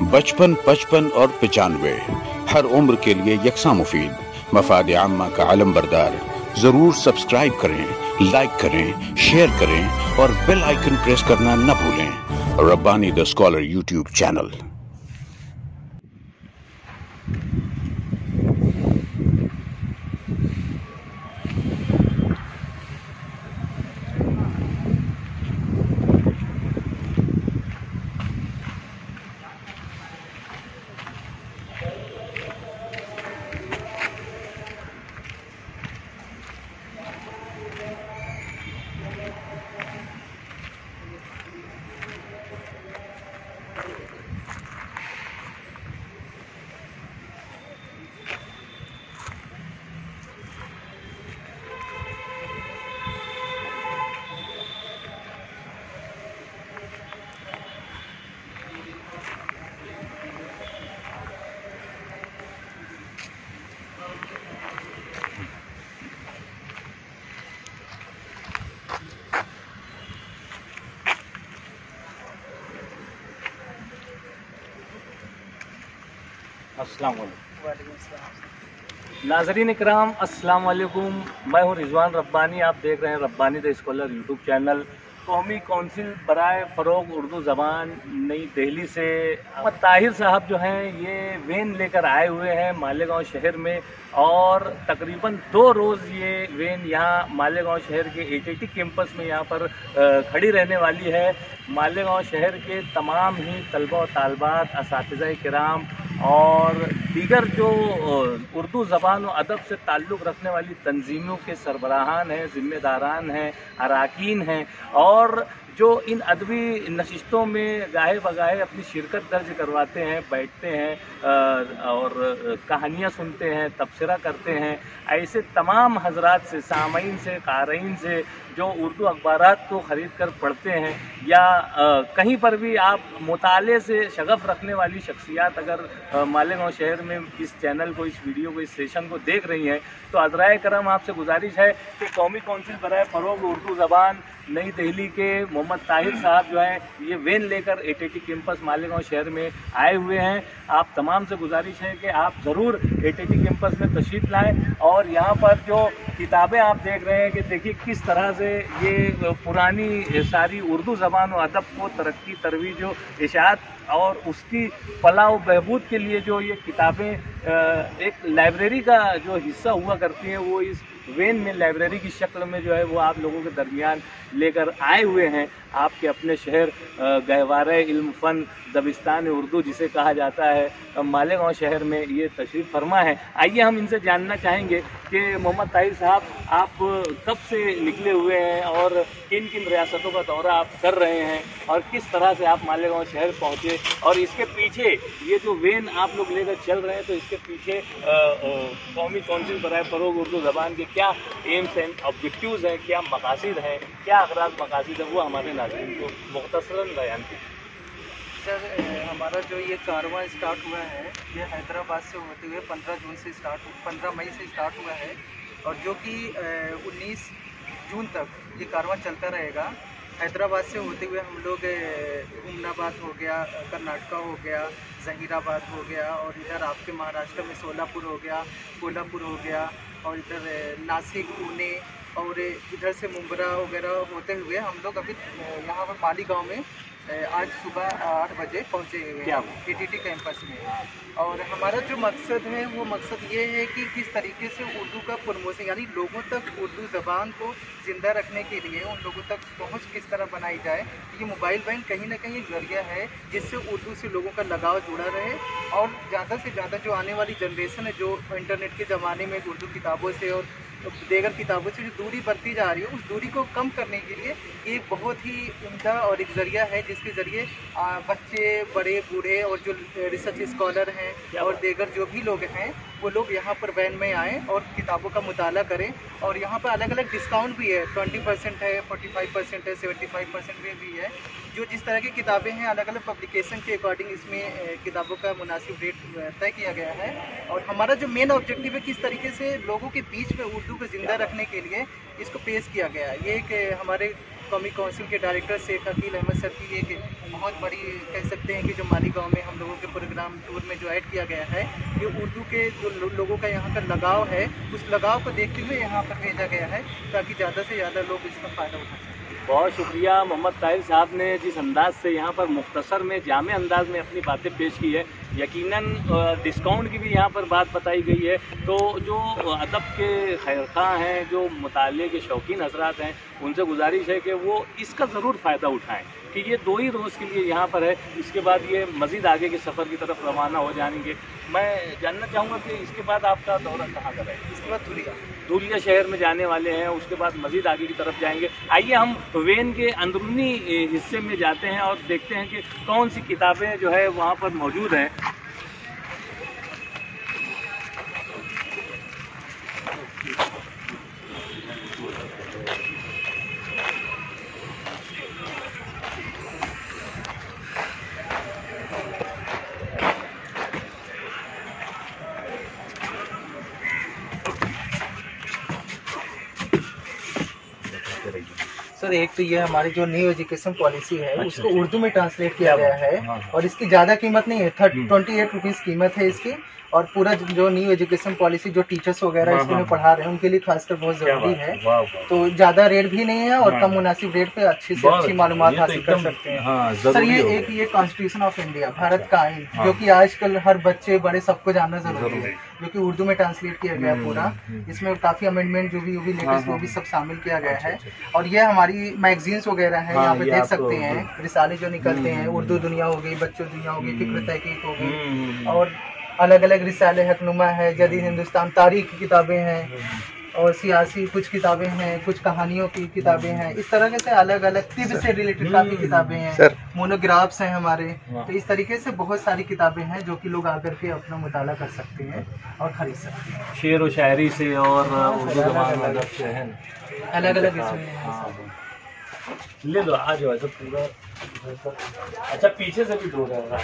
बचपन, 55 और 95 हर उम्र के लिए यकसा मुफीद। मफाद आम्मा का आलम बरदार। जरूर सब्सक्राइब करें, लाइक करें, शेयर करें और बेल आइकन प्रेस करना न भूलें। Rabbani the scholar YouTube channel. अस्सलाम वालेकुम नाज़रीन इकराम, अस्सलाम वालेकुम। मैं हूं रिजवान रब्बानी। आप देख रहे हैं Rabbani the scholar YouTube channel. कौमी कौंसिल बराए फ़रोग़ उर्दू ज़बान नई दिल्ली से मोहम्मद ताहिर साहब जो हैं ये वैन लेकर आए हुए हैं मालेगांव शहर में, और तकरीबन 2 रोज़ ये वैन यहाँ मालेगांव शहर के ATT कैंपस में यहाँ पर खड़ी रहने वाली है। मालेगांव शहर के तमाम ही तलबा और तालबात, असातिज़ा किराम और दीगर जो उर्दू ज़बान और अदब से ताल्लुक़ रखने वाली तंजीमों के सरबराहान हैं, ज़िम्मेदारान हैं, अराकीन हैं, और जो इन अदबी नशिस्तों में गाहे बगाहे अपनी शिरकत दर्ज करवाते हैं, बैठते हैं और कहानियाँ सुनते हैं, तबसरा करते हैं, ऐसे तमाम हजरात से, सामईन से, क़ारीन से जो उर्दू अखबारात को ख़रीद कर पढ़ते हैं, या कहीं पर भी आप मुताले से शगफ़ रखने वाली शख्सियात अगर मालेगांव शहर में इस चैनल को, इस वीडियो को, इस सेशन को देख रही हैं, तो अज़राए करम आपसे गुजारिश है कि कौमी कौंसिल बराए फ़रोग़ उर्दू ज़बान नई दिल्ली के मोहम्मद ताहिर साहब जो हैं ये वैन लेकर ATT कैंपस मालेगांव शहर में आए हुए हैं। आप तमाम से गुजारिश है कि आप ज़रूर ATT कैंपस में तशरीफ़ लाएँ, और यहाँ पर जो किताबें आप देख रहे हैं कि देखिए किस तरह से ये पुरानी सारी उर्दू ज़बान और अदब को तरक्की, तरवीज, इशाअत और उसकी फलाह व बहबूद के लिए जो ये किताबें एक लाइब्रेरी का जो हिस्सा हुआ करती हैं, वो इस वैन में लाइब्रेरी की शक्ल में जो है वो आप लोगों के दरमियान लेकर आए हुए हैं। आपके अपने शहर गहवारे इल्म फ़न दबिस्तान उर्दू जिसे कहा जाता है मालेगांव शहर में ये तशरीफ़ फरमा है। आइए हम इनसे जानना चाहेंगे कि मोहम्मद ताहिर साहब आप कब से निकले हुए हैं और किन किन रियासतों का दौरा आप कर रहे हैं, और किस तरह से आप मालेगांव शहर पहुँचे, और इसके पीछे ये जो वैन आप लोग लेकर चल रहे हैं तो इसके पीछे कौमी कौंसिल बराए फ़रोग़ उर्दू ज़बान के क्या एम्स एंड ऑब्जेक्टिव्स हैं, क्या मकासद हैं, क्या अगराज़ मकासद हैं, वो हमारे नाज़रीन को मुख्तसरन बयान कीजिए। सर, हमारा जो ये कारवां स्टार्ट हुआ है ये हैदराबाद से होते हुए 15 मई से स्टार्ट हुआ है, और जो कि 19 जून तक ये कारवां चलता रहेगा। हैदराबाद से होते हुए हम लोग हुमनाबाद हो गया, कर्नाटका हो गया, जहीराबाद हो गया, और इधर आपके महाराष्ट्र में सोलापुर हो गया, कोल्हापुर हो गया, और इधर नासिक, पुणे, और इधर से मुंब्रा वगैरह होते हुए हम लोग अभी यहाँ पर मालीगांव में आज सुबह 8 बजे पहुँचे हुए हैं ATT कैंपस में। और हमारा जो मकसद है वो मकसद ये है कि किस तरीके से उर्दू का प्रमोशन, यानी लोगों तक उर्दू ज़बान को ज़िंदा रखने के लिए उन लोगों तक पहुंच किस तरह बनाई जाए। ये मोबाइल वैन कहीं ना कहीं एक ज़रिया है जिससे उर्दू से लोगों का लगाव जुड़ा रहे, और ज़्यादा से ज़्यादा जो आने वाली जनरेशन है जो इंटरनेट के ज़माने में उर्दू किताबों से और देगर किताबों से जो दूरी बढ़ती जा रही है उस दूरी को कम करने के लिए एक बहुत ही उम्दा और एक ज़रिया है जिसके ज़रिए बच्चे, बड़े, बूढ़े और जो रिसर्च स्कॉलर हैं और देगर जो भी लोग हैं वो लोग यहाँ पर वैन में आएँ और किताबों का मुताला करें। और यहाँ पर अलग अलग डिस्काउंट भी है, 20% है, 45% है, 75% में भी है। जो जिस तरह की किताबें हैं अलग अलग पब्लिकेशन के अकॉर्डिंग इसमें किताबों का मुनासिब रेट तय किया गया है। और हमारा जो मेन ऑब्जेक्टिव है किस तरीके से लोगों के बीच में उर्दू को ज़िंदा रखने के लिए इसको पेश किया गया है। ये एक हमारे कौमी काउंसिल के डायरेक्टर शेख अकील अहमद सर की एक बहुत बड़ी कह सकते हैं कि जो मालीगांव में हम लोगों के प्रोग्राम टूर में जो ऐड किया गया है, ये उर्दू के जो लोगों का यहाँ का लगाव है, उस लगाव को देखते हुए यहाँ पर भेजा गया है ताकि ज़्यादा से ज़्यादा लोग इसका फ़ायदा उठा सकें। बहुत शुक्रिया मोहम्मद ताहिर साहब ने जिस अंदाज से यहाँ पर मुख्तसर में जामे अंदाज में अपनी बातें पेश की है। यकीनन डिस्काउंट की भी यहाँ पर बात बताई गई है। तो जो अदब के खैरख़्वाह हैं, जो मुताले के शौकीन हजरात हैं, उनसे गुजारिश है कि वो इसका ज़रूर फ़ायदा उठाएं कि ये 2 ही रोज़ के लिए यहाँ पर है। इसके बाद ये मज़ीद आगे के सफ़र की तरफ रवाना हो जाएंगे। मैं जानना चाहूँगा कि इसके बाद आपका दौरा कहाँ का रहेगा? इसके बाद धुलिया शहर में जाने वाले हैं, उसके बाद मज़ीद आगे की तरफ जाएंगे। आइए हम वेन के अंदरूनी हिस्से में जाते हैं और देखते हैं कि कौन सी किताबें जो है वहाँ पर मौजूद हैं। सर, एक तो ये हमारी जो न्यू एजुकेशन पॉलिसी है उसको उर्दू में ट्रांसलेट किया गया है और इसकी ज़्यादा कीमत नहीं है, 28 रुपीज़ कीमत है इसकी। और पूरा जो न्यू एजुकेशन पॉलिसी जो टीचर्स वगैरह इसमें पढ़ा रहे हैं उनके लिए खासकर बहुत ज़रूरी है। तो ज़्यादा रेट भी नहीं है और कम मुनासिब रेट पे अच्छी से अच्छी मालूमात हासिल कर सकते हैं। सर, ये कॉन्स्टिट्यूशन ऑफ इंडिया, भारत का आइन, जो कि आजकल हर बच्चे बड़े सबको जानना जरूरी है, जो कि उर्दू में ट्रांसलेट किया गया पूरा। इसमें काफ़ी अमेंडमेंट जो भी लेटेस्ट वो भी सब शामिल किया गया है। और ये हमारी मैगजीन्स वगैरह है, यहाँ पे देख सकते हैं रिसाले जो निकलते हैं, उर्दू दुनिया हो गई, बच्चों दुनिया हो गई, फिक्र तहकीक हो गई, और अलग अलग रिसाले हकनुमा है, जदीद हिंदुस्तान, तारीख की किताबें हैं और सियासी कुछ किताबें हैं, कुछ कहानियों की किताबें हैं। इस तरह से अलग अलग तिब से रिलेटेड काफ़ी किताबें हैं, मोनोग्राफ्स हैं हमारे। तो इस तरीके से बहुत सारी किताबें हैं जो कि लोग आकर के अपना मुताला कर सकते हैं और ख़रीद सकते हैं। शेर व शायरी से और उर्दू ज़बान अदब से हैं, अलग अलग इसमें ले लो। आ जाओ, ऐसा पूरा। अच्छा, पीछे से भी दो रहेगा।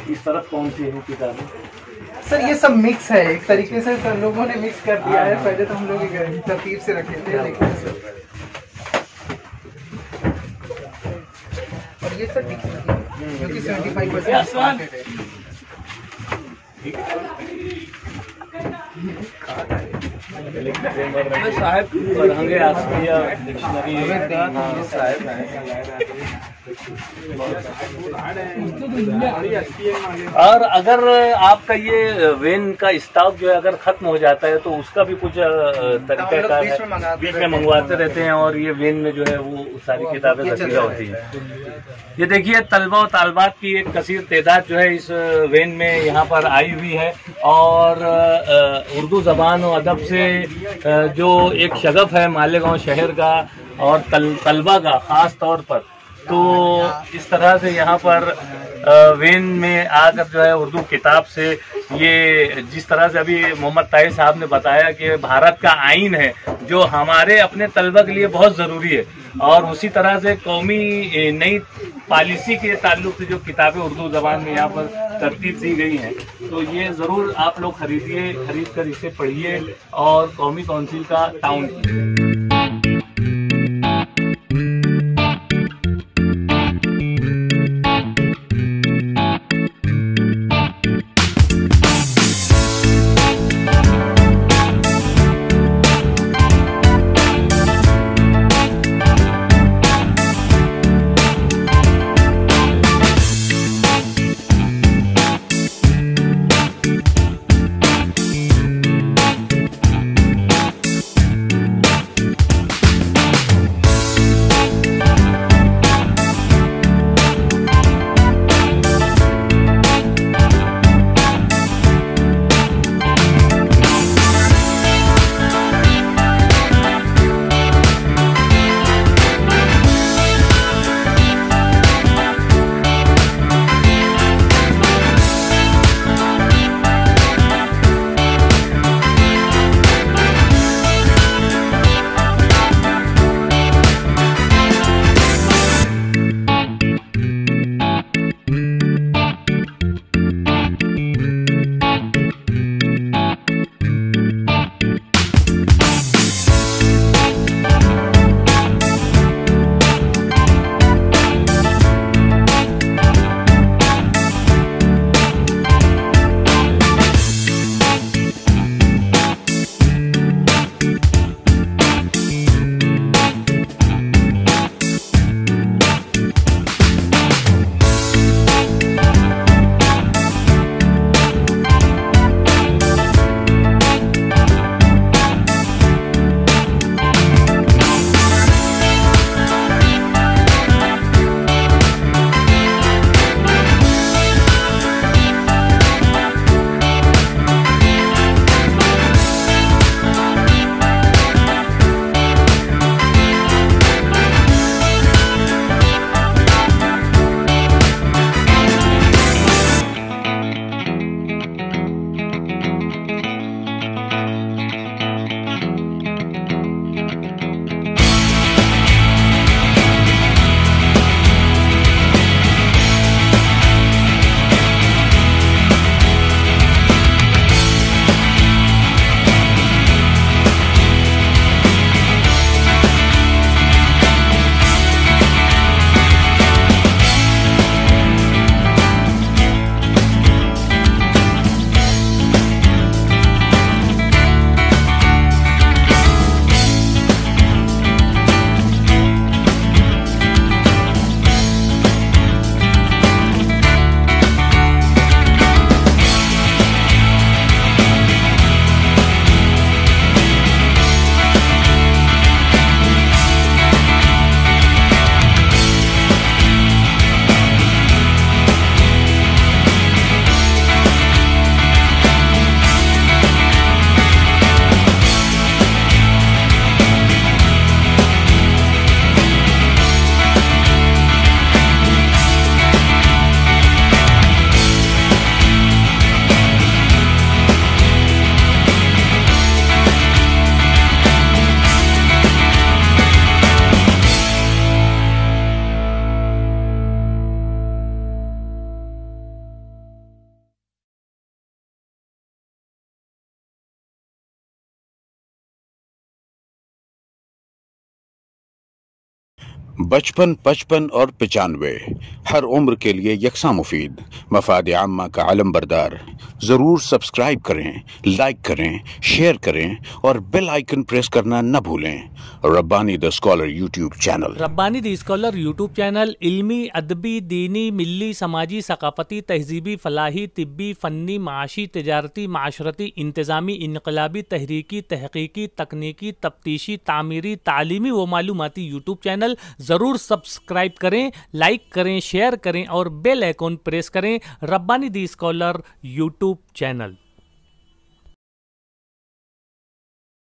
इस तरफ कौन सी है किताबें? सर, ये सब मिक्स है एक तरीके से, सर लोगों ने मिक्स कर दिया है। पहले तो हम लोग तरतीब से रखे थे, लेकिन और ये सर जो कि 75% है। साहब फरहंगे आसमिया डिक्शनरी और अगर आपका ये वेन का स्टॉक जो है अगर खत्म हो जाता है तो उसका भी कुछ तरीका है, बीच में मंगवाते रहते हैं और ये वेन में जो है वो सारी किताबें जखीरा होती हैं। ये देखिए, तलबा और तालबात की एक कसीर तादाद जो है इस वेन में यहाँ पर आई हुई है और उर्दू ज़बान और अदब से जो एक शगफ है मालेगांव शहर का और तलबा का ख़ास तौर पर, तो इस तरह से यहाँ पर वेन में आकर जो है उर्दू किताब से ये जिस तरह से अभी मोहम्मद ताहिर साहब ने बताया कि भारत का आइन है जो हमारे अपने तलबा के लिए बहुत ज़रूरी है, और उसी तरह से कौमी नई पॉलिसी के ताल्लुक से जो किताबें उर्दू ज़बान में यहाँ पर तरतीब दी गई हैं, तो ये ज़रूर आप लोग खरीद कर इसे पढ़िए और कौमी काउंसिल का ताउन कीजिए। 55, 55 और 95 हर उम्र के लिए यकसां मुफीद, मफाद आम्मा का अलम बरदार। ज़रूर सब्सक्राइब करें, लाइक करें, शेयर करें और बेल आइकन प्रेस करना न भूलें। Rabbani the scholar YouTube channel. Rabbani the scholar YouTube channel इल्मी, अदबी, दीनी, मिल्ली, समाजी, सकाफती, तहजीबी, फलाही, तिब्बी, फ़न्नी, माशी, तिजारती, माशरती, इंतज़ामी, इनकलाबी, तहरीकी, तहकीकी, तकनीकी, तफ्तीशी, तामीरी, तालीमी व मालूमाती यूट्यूब चैनल। ज़रूर सब्सक्राइब करें, लाइक करें, शेयर करें और बेल आइकन प्रेस करें। Rabbani the scholar YouTube channel.